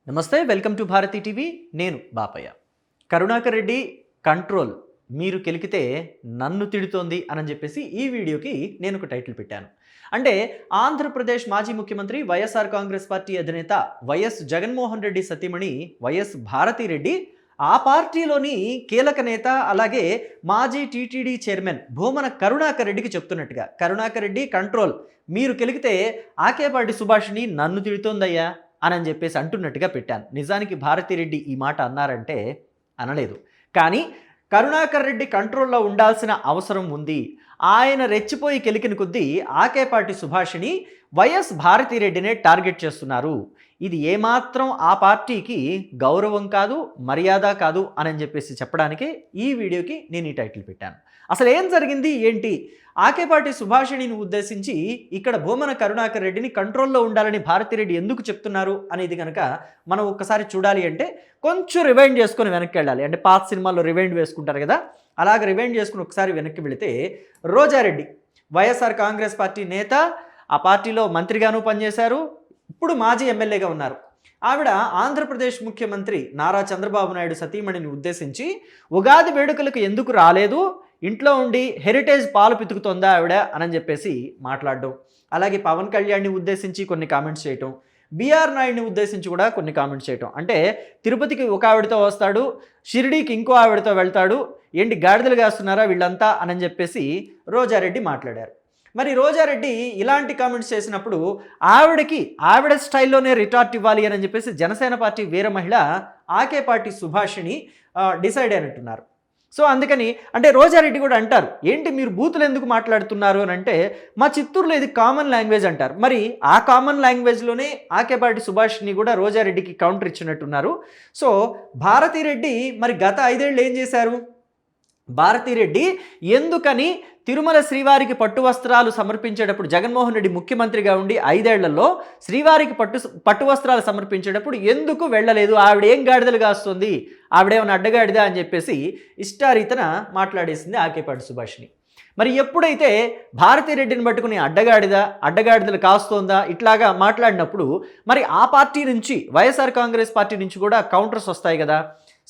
నమస్తే, welcome to Bharati TV. నేను Bapayya. Karunakar Reddy control మీరు కెలికితే నన్ను తిడుతోంది అని చెప్పేసి ఈ వీడియోకి నేను ఒక టైటిల్ పెట్టాను. అంటే ఆంధ్రప్రదేశ్ మాజీ ముఖ్యమంత్రి వైఎస్ఆర్ కాంగ్రెస్ పార్టీ అధినేత వైఎస్ జగన్మోహన్ రెడ్డి సతీమణి వైఎస్ భారతిరెడ్డి ఆ పార్టీలోని కీలక నేత, అలాగే మాజీ టీటీడీ చైర్మన్ భూమన కరుణాకర్ రెడ్డికి చెప్తున్నట్టుగా, కరుణాకర్ రెడ్డి కంట్రోల్ మీరు కెలికితే ఆకేపాటి సుభాష్ని నన్ను తిడుతోందయ్యా అని చెప్పేసి అంటున్నట్టుగా పెట్టాను. నిజానికి భారతిరెడ్డి ఈ మాట అన్నారంటే అనలేదు, కానీ కరుణాకర్ రెడ్డి కంట్రోల్లో ఉండాల్సిన అవసరం ఉంది. ఆయన రెచ్చిపోయి కెలికిన కొద్దీ ఆకేపాటి సుభాష్ని వైఎస్ భారతిరెడ్డినే టార్గెట్ చేస్తున్నారు. ఇది ఏమాత్రం ఆ పార్టీకి గౌరవం కాదు, మర్యాద కాదు అని చెప్పేసి చెప్పడానికి ఈ వీడియోకి నేను ఈ టైటిల్ పెట్టాను. అసలు ఏం జరిగింది ఏంటి, ఆకేపాటి సుభాషిణిని ఉద్దేశించి ఇక్కడ భూమన కరుణాకర్ రెడ్డిని కంట్రోల్లో ఉండాలని భారతిరెడ్డి ఎందుకు చెప్తున్నారు అనేది కనుక మనం ఒక్కసారి చూడాలి అంటే కొంచెం రివైండ్ చేసుకొని వెనక్కి వెళ్ళాలి. అంటే పాత సినిమాల్లో రివైండ్ వేసుకుంటారు కదా, అలాగ రివైండ్ చేసుకుని ఒకసారి వెనక్కి వెళితే రోజారెడ్డి వైఎస్ఆర్ కాంగ్రెస్ పార్టీ నేత, ఆ పార్టీలో మంత్రిగాను పనిచేశారు, ఇప్పుడు మాజీ ఎమ్మెల్యేగా ఉన్నారు. ఆవిడ ఆంధ్రప్రదేశ్ ముఖ్యమంత్రి నారా చంద్రబాబు నాయుడు సతీమణిని ఉద్దేశించి ఉగాది వేడుకలకు ఎందుకు రాలేదు, ఇంట్లో ఉండి హెరిటేజ్ పాలు పితుకుతోందా ఆవిడ అని చెప్పేసి మాట్లాడడం, అలాగే పవన్ కళ్యాణ్ని ఉద్దేశించి కొన్ని కామెంట్స్ చేయటం, బీఆర్ నాయుడిని ఉద్దేశించి కూడా కొన్ని కామెంట్స్ చేయటం. అంటే తిరుపతికి ఒక ఆవిడతో వస్తాడు, షిరిడీకి ఇంకో ఆవిడతో వెళ్తాడు, ఏంటి గాడిదలు కాస్తున్నారా వీళ్ళంతా అని చెప్పేసి రోజారెడ్డి మాట్లాడారు. మరి రోజారెడ్డి ఇలాంటి కామెంట్స్ చేసినప్పుడు ఆవిడ స్టైల్లోనే రిటార్ట్ ఇవ్వాలి అని చెప్పేసి జనసేన పార్టీ వీర మహిళ ఆకేపాటి సుభాషిణి డిసైడ్ అయినట్టున్నారు. సో అందుకని అంటే రోజారెడ్డి కూడా అంటారు, ఏంటి మీరు బూతులు ఎందుకు మాట్లాడుతున్నారు అని అంటే, మా చిత్తూరులో ఇది కామన్ లాంగ్వేజ్ అంటారు. మరి ఆ కామన్ లాంగ్వేజ్లోనే ఆకేపాటి సుభాష్ని కూడా రోజారెడ్డికి కౌంటర్ ఇచ్చినట్టున్నారు. సో భారతిరెడ్డి మరి గత 5 ఏళ్ళు ఏం చేశారు, భారతిరెడ్డి ఎందుకని తిరుమల శ్రీవారికి పట్టు వస్త్రాలు సమర్పించేటప్పుడు, జగన్మోహన్ రెడ్డి ముఖ్యమంత్రిగా ఉండి 5 ఏళ్లలో శ్రీవారికి పట్టు వస్త్రాలు సమర్పించేటప్పుడు ఎందుకు వెళ్ళలేదు, ఆవిడ ఏం గాడిదలు కాస్తుంది, ఆవిడేమన్నా అడ్డగాడిదా అని చెప్పేసి ఇష్టారీతన మాట్లాడేసింది ఆకేపాటి సుభాష్ని. మరి ఎప్పుడైతే భారతిరెడ్డిని పట్టుకుని అడ్డగాడిదలు కాస్తోందా ఇట్లాగా మాట్లాడినప్పుడు మరి ఆ పార్టీ నుంచి, వైఎస్ఆర్ కాంగ్రెస్ పార్టీ నుంచి కూడా కౌంటర్స్ వస్తాయి కదా.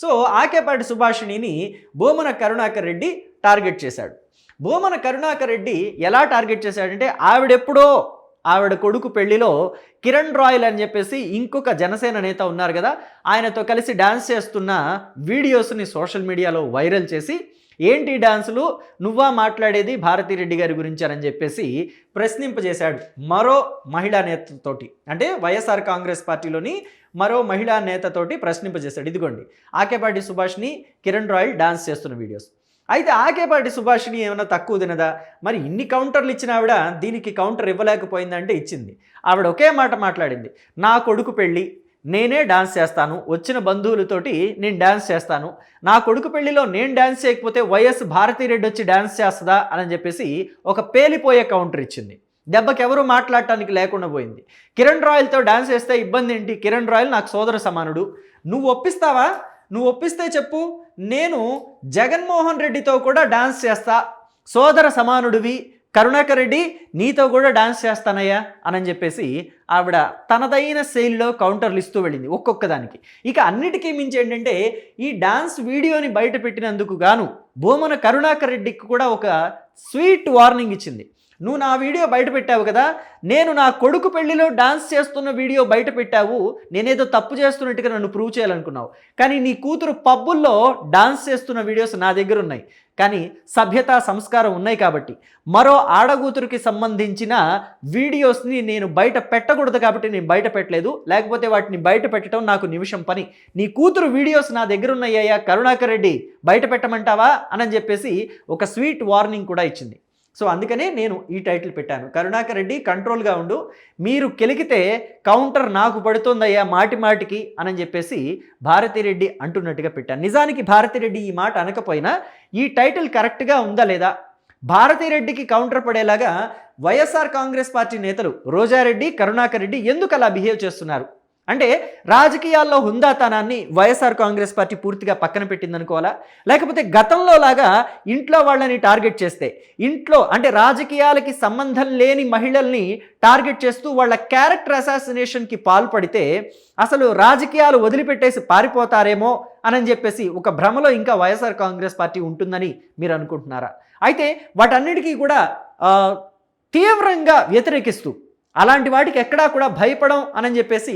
సో ఆకేపాటి సుభాషిణిని భూమన కరుణాకర్ రెడ్డి టార్గెట్ చేశాడు. భూమన కరుణాకర్ రెడ్డి ఎలా టార్గెట్ చేశాడంటే, ఆవిడ కొడుకు పెళ్లిలో కిరణ్ రాయల్ అని చెప్పేసి ఇంకొక జనసేన నేత ఉన్నారు కదా, ఆయనతో కలిసి డ్యాన్స్ చేస్తున్న వీడియోస్ని సోషల్ మీడియాలో వైరల్ చేసి, ఏంటి డ్యాన్సులు, నువ్వా మాట్లాడేది భారతిరెడ్డి గారి గురించి అని చెప్పేసి ప్రశ్నింపజేశాడు మరో మహిళా నేతతోటి. అంటే వైఎస్ఆర్ కాంగ్రెస్ పార్టీలోని మరో మహిళా నేతతోటి ప్రశ్నింపజేశాడు. ఇదిగోండి ఆకేపాటి సుభాష్ని కిరణ్ రాయల్ డాన్స్ చేస్తున్న వీడియోస్. అయితే ఆకేపాటి సుభాష్ని ఏమైనా తక్కువ తినదా, మరి ఇన్ని కౌంటర్లు ఇచ్చిన ఆవిడ దీనికి కౌంటర్ ఇవ్వలేకపోయిందంటే ఇచ్చింది. ఆవిడ ఒకే మాట మాట్లాడింది, నా కొడుకు పెళ్ళి నేనే డాన్స్ చేస్తాను, వచ్చిన బంధువులతోటి నేను డాన్స్ చేస్తాను, నా కొడుకు పెళ్లిలో నేను డాన్స్ చేయకపోతే వైఎస్ భారతిరెడ్డి వచ్చి డాన్స్ చేస్తుందా అని చెప్పేసి ఒక పేలిపోయే కౌంటర్ ఇచ్చింది. దెబ్బకి ఎవరు మాట్లాడటానికి లేకుండా పోయింది. కిరణ్ రాయల్తో డాన్స్ చేస్తే ఇబ్బంది ఏంటి, కిరణ్ రాయల్ నాకు సోదర సమానుడు, నువ్వు ఒప్పిస్తావా, నువ్వు ఒప్పిస్తే చెప్పు, నేను జగన్మోహన్ రెడ్డితో కూడా డాన్స్ చేస్తా, సోదర సమానుడివి కరుణాకర్ రెడ్డి, నీతో కూడా డాన్స్ చేస్తానయ్యా అని చెప్పేసి ఆవిడ తనదైన శైలిలో కౌంటర్లు ఇస్తూ వెళ్ళింది ఒక్కొక్క దానికి. ఇక అన్నిటికీ మించి ఏంటంటే, ఈ డాన్స్ వీడియోని బయట పెట్టినందుకు గాను భూమన కరుణాకర్ రెడ్డికి కూడా ఒక స్వీట్ వార్నింగ్ ఇచ్చింది. నువ్వు నా వీడియో బయట పెట్టావు కదా, నేను నా కొడుకు పెళ్లిలో డాన్స్ చేస్తున్న వీడియో బయట పెట్టావు, నేనేదో తప్పు చేస్తున్నట్టుగా నన్ను ప్రూవ్ చేయాలనుకున్నావు, కానీ నీ కూతురు పబ్బుల్లో డాన్స్ చేస్తున్న వీడియోస్ నా దగ్గర ఉన్నాయి, కానీ సభ్యత సంస్కారం ఉన్నాయి కాబట్టి మరో ఆడగూతురికి సంబంధించిన వీడియోస్ని నేను బయట పెట్టకూడదు కాబట్టి నేను బయట పెట్టలేదు, లేకపోతే వాటిని బయట పెట్టడం నాకు నిమిషం పని, నీ కూతురు వీడియోస్ నా దగ్గర ఉన్నాయ్యా కరుణాకర్ రెడ్డి, బయట పెట్టమంటావా అని చెప్పేసి ఒక స్వీట్ వార్నింగ్ కూడా ఇచ్చింది. సో అందుకనే నేను ఈ టైటిల్ పెట్టాను, కరుణాకర్ రెడ్డి కంట్రోల్గా ఉండు, మీరు కెలికితే కౌంటర్ నాకు పడుతుందయ్యా మాటి మాటికి అని చెప్పేసి భారతిరెడ్డి అంటున్నట్టుగా పెట్టాను. నిజానికి భారతిరెడ్డి ఈ మాట అనకపోయినా ఈ టైటిల్ కరెక్ట్గా ఉందా లేదా, భారతిరెడ్డికి కౌంటర్ పడేలాగా వైఎస్ఆర్ కాంగ్రెస్ పార్టీ నేతలు రోజారెడ్డి, కరుణాకర్ రెడ్డి ఎందుకు అలా బిహేవ్ చేస్తున్నారు, అంటే రాజకీయాల్లో హుందాతనాన్ని వైఎస్ఆర్ కాంగ్రెస్ పార్టీ పూర్తిగా పక్కన పెట్టిందనుకోవాలా, లేకపోతే గతంలో లాగా ఇంట్లో వాళ్ళని టార్గెట్ చేస్తే, ఇంట్లో అంటే రాజకీయాలకి సంబంధం లేని మహిళల్ని టార్గెట్ చేస్తూ వాళ్ళ క్యారెక్టర్ అసాసినేషన్కి పాల్పడితే అసలు రాజకీయాలు వదిలిపెట్టేసి పారిపోతారేమో అని చెప్పేసి ఒక భ్రమలో ఇంకా వైఎస్ఆర్ కాంగ్రెస్ పార్టీ ఉంటుందని మీరు అనుకుంటున్నారా? అయితే వాటన్నిటికీ కూడా తీవ్రంగా వ్యతిరేకిస్తూ అలాంటి వాటికి ఎక్కడా కూడా భయపడం అని చెప్పేసి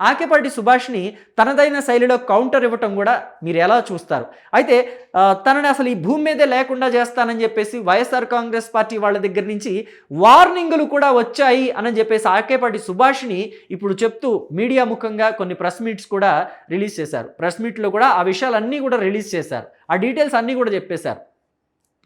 ఆకేపాటి సుభాష్ని తనదైన శైలిలో కౌంటర్ ఇవ్వటం కూడా మీరు ఎలా చూస్తారు? అయితే తనని అసలు ఈ భూమి మీదే లేకుండా చేస్తానని చెప్పేసి వైఎస్ఆర్ కాంగ్రెస్ పార్టీ వాళ్ళ దగ్గర నుంచి వార్నింగులు కూడా వచ్చాయి అని చెప్పేసి ఆకేపాటి సుభాష్ని ఇప్పుడు చెప్తూ మీడియా ముఖంగా కొన్ని ప్రెస్ మీట్స్ కూడా రిలీజ్ చేశారు. ప్రెస్ మీట్లో కూడా ఆ విషయాలన్నీ కూడా రిలీజ్ చేశారు, ఆ డీటెయిల్స్ అన్నీ కూడా చెప్పేశారు.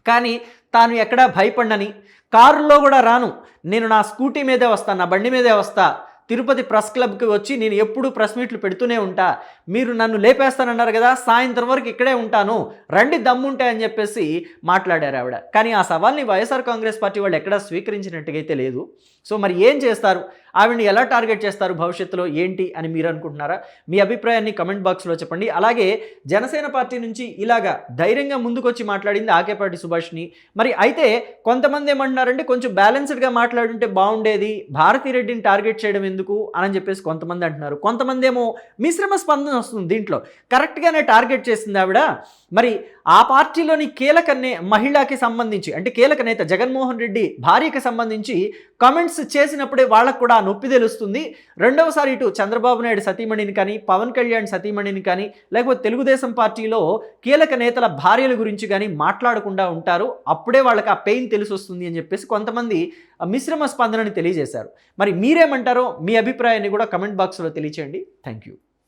కానీ తాను ఎక్కడా భయపడనని, కారులో కూడా రాను, నేను నా స్కూటీ మీదే వస్తా, నా బండి మీదే వస్తా, తిరుపతి ప్రెస్ క్లబ్కి వచ్చి నేను ఎప్పుడూ ప్రెస్ మీట్లు పెడుతూనే ఉంటా, మీరు నన్ను లేపేస్తానన్నారు కదా, సాయంత్రం వరకు ఇక్కడే ఉంటాను, రండి దమ్ముంటే అని చెప్పేసి మాట్లాడారు ఆవిడ. కానీ ఆ సవాల్ని వైఎస్ఆర్ కాంగ్రెస్ పార్టీ వాళ్ళు ఎక్కడా స్వీకరించినట్టుగైతే లేదు. సో మరి ఏం చేస్తారు, ఆవిడని ఎలా టార్గెట్ చేస్తారు భవిష్యత్తులో ఏంటి అని మీరు అనుకుంటున్నారా? మీ అభిప్రాయాన్ని కమెంట్ బాక్స్లో చెప్పండి. అలాగే జనసేన పార్టీ నుంచి ఇలాగా ధైర్యంగా ముందుకొచ్చి మాట్లాడింది ఆకేపాటి సుభాష్ని. మరి అయితే కొంతమంది ఏమంటున్నారంటే కొంచెం బ్యాలెన్స్డ్గా మాట్లాడుంటే బాగుండేది, భారతిరెడ్డిని టార్గెట్ చేయడం ఎందుకు అని చెప్పేసి కొంతమంది అంటున్నారు. కొంతమంది ఏమో మిశ్రమ స్పందన వస్తుంది, దీంట్లో కరెక్ట్గానే టార్గెట్ చేసింది ఆవిడ. మరి ఆ పార్టీలోని కీలక మహిళకి సంబంధించి అంటే కీలక నేత జగన్మోహన్ రెడ్డి భార్యకి సంబంధించి కామెంట్స్ చేసినప్పుడే వాళ్ళకు కూడా నొప్పి తెలుస్తుంది. రెండవసారి ఇటు చంద్రబాబు నాయుడు సతీమణిని కానీ, పవన్ కళ్యాణ్ సతీమణిని కానీ, లేకపోతే తెలుగుదేశం పార్టీలో కీలక నేతల భార్యల గురించి కానీ మాట్లాడకుండా ఉంటారు, అప్పుడే వాళ్ళకి ఆ పెయిన్ తెలిసి వస్తుంది అని చెప్పేసి కొంతమంది మిశ్రమ స్పందనని తెలియజేశారు. మరి మీరేమంటారో మీ అభిప్రాయాన్ని కూడా కమెంట్ బాక్స్లో తెలియచేయండి. Thank you.